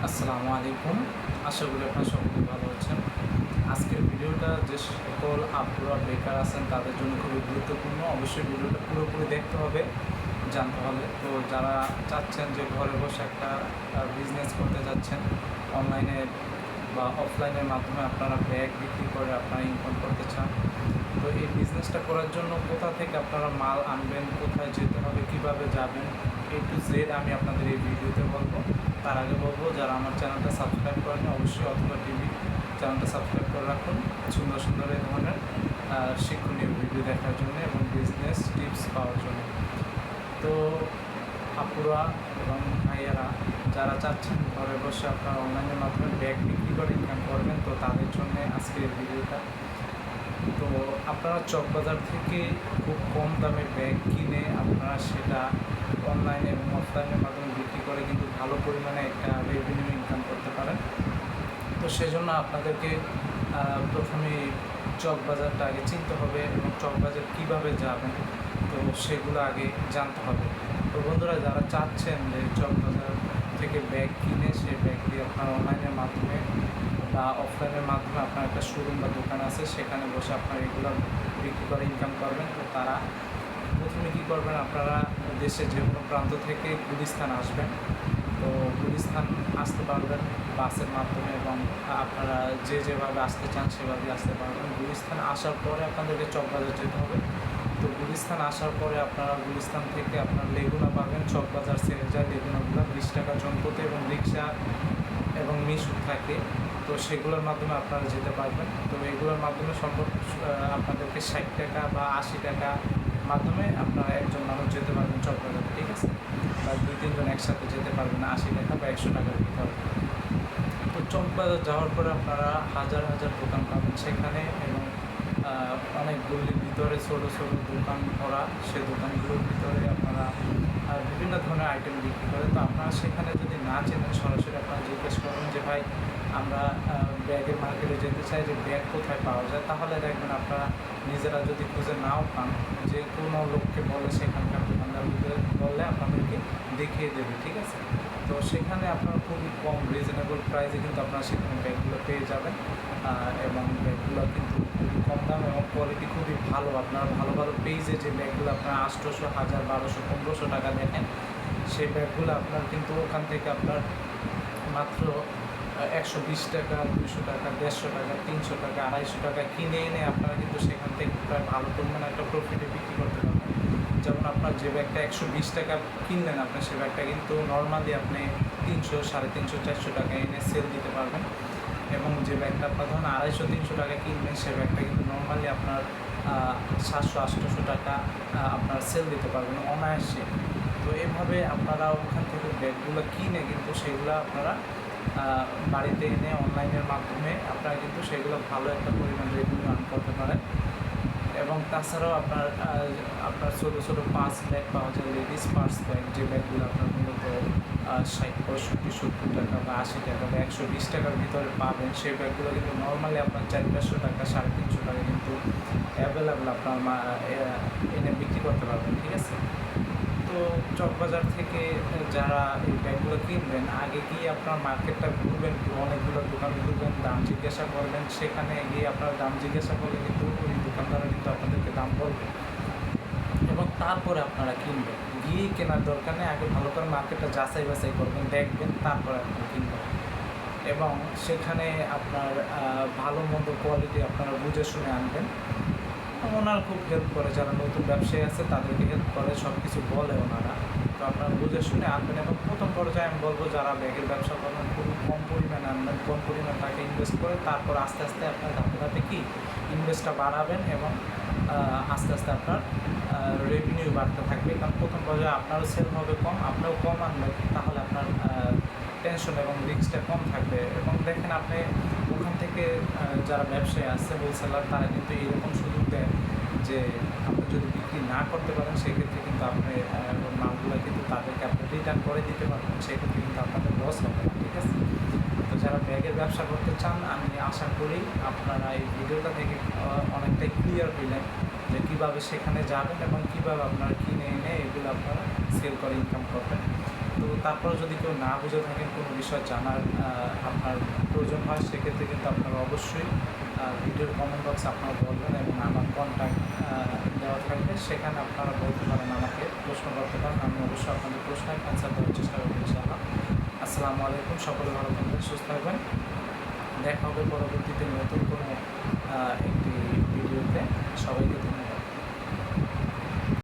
আসসালামু আলাইকুম। আশা করি আপনারা সকলে ভালো আছেন। আজকের ভিডিওটা যে সকল আপুরা বেকার আছেন তাদের জন্য খুবই গুরুত্বপূর্ণ। অবশ্যই ভিডিওটা পুরোপুরি দেখতে হবে, জানতে হবে। তো যারা চাচ্ছেন যে ঘরে বসে একটা বিজনেস করতে যাচ্ছেন, অনলাইনে বা অফলাইনের মাধ্যমে আপনারা ব্যাগ বিক্রি করে আপনারা ইনকাম করতে চান, তো এই বিজনেসটা করার জন্য কোথা থেকে আপনারা মাল আনবেন, কোথায় যেতে হবে, কিভাবে যাবেন, A to Z আমি আপনাদের এই ভিডিওতে বলবো। তার আগে বলবো, যারা আমার চ্যানেলটা সাবস্ক্রাইব করেন অবশ্যই অথবা টিভি চ্যানেলটা সাবস্ক্রাইব করে রাখুন সুন্দর সুন্দর এই ধরনের শিক্ষণীয় ভিডিও দেখার জন্য এবং বিজনেস টিপস পাওয়ার জন্য। তো আপুরা এবং ভাইয়ারা যারা চাচ্ছেন ঘরে বসে আপনারা অনলাইনের মাধ্যমে ব্যাগ বিক্রি করে ইনকাম করবেন, তো তাদের জন্য আজকের ভিডিওটা। তো আপনারা চকবাজার থেকে খুব কম দামে ব্যাগ কিনে আপনারা সেটা অনলাইনে এবং অফলাইনের মাধ্যমে বিক্রি করে কিন্তু ভালো পরিমাণে একটা রেভিনিউ ইনকাম করতে পারেন। তো সেজন্য আপনাদেরকে প্রথমে চকবাজারটা আগে চিনতে হবে এবং চকবাজার কীভাবে যাবেন তো সেগুলো আগে জানতে হবে। তো বন্ধুরা, যারা চাচ্ছেন যে চকবাজার থেকে ব্যাগ কিনে সেই ব্যাগ দিয়ে আপনার অনলাইনের মাধ্যমে বা অফলাইনের মাধ্যমে আপনার একটা শোরুম বা দোকান আছে সেখানে বসে আপনার এগুলো বিক্রি করে ইনকাম করবেন, তো তারা প্রথমে কী করবেন, আপনারা দেশের যে কোনো প্রান্ত থেকে গুলিস্তান আসবেন। তো গুলিস্তান আসতে পারবেন বাসের মাধ্যমে এবং আপনারা যেভাবে আসতে চান সেভাবেই আসতে পারবেন। গুলিস্তান আসার পরে আপনাদেরকে চকবাজার যেতে হবে। তো গুলিস্তান আসার পরে আপনারা গুলিস্তান থেকে আপনার লেগুনা পাবেন, চকবাজার ছেড়ে যায় লেগুনাগুলো 20 টাকা জনপথে এবং রিক্সা এবং মিশুক থাকে, তো সেগুলোর মাধ্যমে আপনারা যেতে পারবেন। তো এগুলোর মাধ্যমে আপনাদেরকে 60 টাকা বা 80 টাকা মাধ্যমে আপনারা একজন মানুষ যেতে পারবেন চকবাজার, ঠিক আছে? বা 2-3 জন একসাথে যেতে পারবেন 80 টাকা বা 100 টাকার ভিতরে। তো চকবাজার যাওয়ার পরে আপনারা হাজার হাজার দোকান পাবেন সেখানে এবং অনেক গলির ভিতরে ছোটো ছোটো দোকান ভরা, সে দোকানগুলোর ভিতরে আপনারা বিভিন্ন ধরনের আইটেম বিক্রি করে। তো আপনারা সেখানে যদি না চেনেন সরাসরি আপনারা জিজ্ঞেস করবেন যে ভাই আমরা ব্যাগের মার্কেটে যেতে চাই, যে ব্যাগ কোথায় পাওয়া যায়, তাহলে দেখবেন আপনারা নিজেরা যদি খুঁজে নাও পান, যে কোনো লোককে বলে সেখানকার দোকানদার বললে আপনাদেরকে দেখিয়ে দেবে, ঠিক আছে? তো সেখানে আপনারা খুবই কম রিজনেবল প্রাইসে কিন্তু আপনারা সেখানে ব্যাগগুলো পেয়ে যাবেন এবং ব্যাগগুলো কিন্তু খুবই কম দাম এবং কোয়ালিটি খুবই ভালো। আপনারা ভালো ভালো পেজে যে ব্যাগগুলো আপনারা 800, 1000, 1200, 1500 টাকা দেখেন, সেই ব্যাগগুলো আপনার কিন্তু ওখান থেকে আপনার মাত্র 120 টাকা, 200 টাকা, 150 টাকা, 300 টাকা, 250 টাকা কিনে এনে আপনারা কিন্তু সেখান থেকে প্রায় ভালো পরিমাণে একটা প্রফিটে বিক্রি করতে পারবেন। যেমন আপনার যে ব্যাগটা 120 টাকা কিনলেন, আপনার সে ব্যাগটা কিন্তু নর্মালি আপনি 300, 350, 400 টাকা এনে সেল দিতে পারবেন এবং যে ব্যাগটা আপনার ধরুন 250-300 টাকা কিনবেন, সে ব্যাগটা কিন্তু নর্মালি আপনার 700-800 টাকা আপনার সেল দিতে পারবেন অনায়াসে। তো এভাবে আপনারা ওখান থেকে ব্যাগগুলো কিনে কিন্তু সেগুলো আপনারা বাড়িতে এনে অনলাইনের মাধ্যমে আপনারা কিন্তু সেগুলো ভালো একটা পরিমাণ রেভিনিউ আর্ন করতে পারেন। এবং তাছাড়াও আপনার ছোটো ছোটো পার্স ব্যাগ পাওয়া যায়, লেডিস পার্স ব্যাগ, যে ব্যাগগুলো আপনার মূলত 60, 65, 70 টাকা বা 80 টাকা বা 120 টাকার ভিতরে পাবেন, সেই ব্যাগগুলো কিন্তু নর্মালি আপনার 400-500 টাকা, 350 টাকা কিন্তু অ্যাভেলেবেল আপনার এনে বিক্রি করতে পারবেন, ঠিক আছে? তো চকবাজার থেকে যারা এই ব্যাগগুলো কিনবেন, আগে গিয়ে আপনার মার্কেটটা ঘুরবেন, অনেকগুলো দোকান ঘুরবেন, দাম জিজ্ঞাসা করবেন, সেখানে গিয়ে আপনার দাম জিজ্ঞাসা করলে কিন্তু ওই দোকানদাররা কিন্তু আপনাদেরকে দাম বলবে এবং তারপরে আপনারা কিনবেন। গিয়েই কেনার দরকার নেই, আগে ভালো করে মার্কেটটা যাচাই বাছাই করবেন, দেখবেন, তারপরে আপনারা কিনবেন এবং সেখানে আপনার ভালো মন্দ কোয়ালিটি আপনারা বুঝে শুনে আনবেন। ওনারা খুব হেল্প করে, যারা নতুন ব্যবসায়ী আছে তাদেরকে হেল্প করে, সব কিছু বলে ওনারা। তো আপনারা বুঝে শুনে আনবেন এবং প্রথম পর্যায়ে আমি বলবো যারা ব্যাগের ব্যবসা করবেন খুবই কম পরিমাণে আনবেন, কম পরিমাণ টাকা ইনভেস্ট করে, তারপর আস্তে আস্তে আপনার ধাপে ধাপে কি ইনভেস্টটা বাড়াবেন এবং আস্তে আস্তে আপনার রেভিনিউ বাড়তে থাকবে। কারণ প্রথম পর্যায়ে আপনারও সেল হবে কম, আপনিও কম আনবেন, তাহলে আপনার টেনশন এবং রিস্কটা কম থাকবে। এবং দেখেন আপনি ওখান থেকে যারা ব্যবসায়ী আছে হোলসেলার, তারা কিন্তু এইরকম সুযোগ দেয় যে আপনি যদি বিক্রি না করতে পারেন সেক্ষেত্রে কিন্তু আপনি মালগুলো কিন্তু তাদেরকে আপনি রিটার্ন করে দিতে পারবেন, সেক্ষেত্রে কিন্তু আপনাদের লস হবে না, ঠিক আছে? তো যারা ব্যাগের ব্যবসা করতে চান, আমি আশা করি আপনারা এই ভিডিওটা থেকে অনেকটাই ক্লিয়ার হইলেন যে কীভাবে সেখানে যাবেন এবং কীভাবে আপনারা কিনে এনে এগুলো আপনারা সেল করে ইনকাম করবেন। তো তারপরে যদি কেউ না বুঝে থাকেন, কোনো বিষয় জানার আপনার প্রয়োজন হয়, সেক্ষেত্রে কিন্তু আপনারা অবশ্যই ভিডিওর কমেন্ট বক্সে আপনারা বলবেন এবং আমার কন্ট্যাক্ট দেওয়া থাকবে, সেখানে আপনারা বলতে পারেন, আমাকে প্রশ্ন করতে পারেন। আমি অবশ্যই আপনাদের প্রশ্নের অ্যান্সার দেওয়ার চেষ্টা করবো ইনশাআল্লাহ। আসসালামু আলাইকুম, সকলে ভালো থাকবেন, সুস্থ থাকবেন। দেখা হবে পরবর্তীতে নতুন কোনো একটি ভিডিওতে। সবাইকে ধন্যবাদ।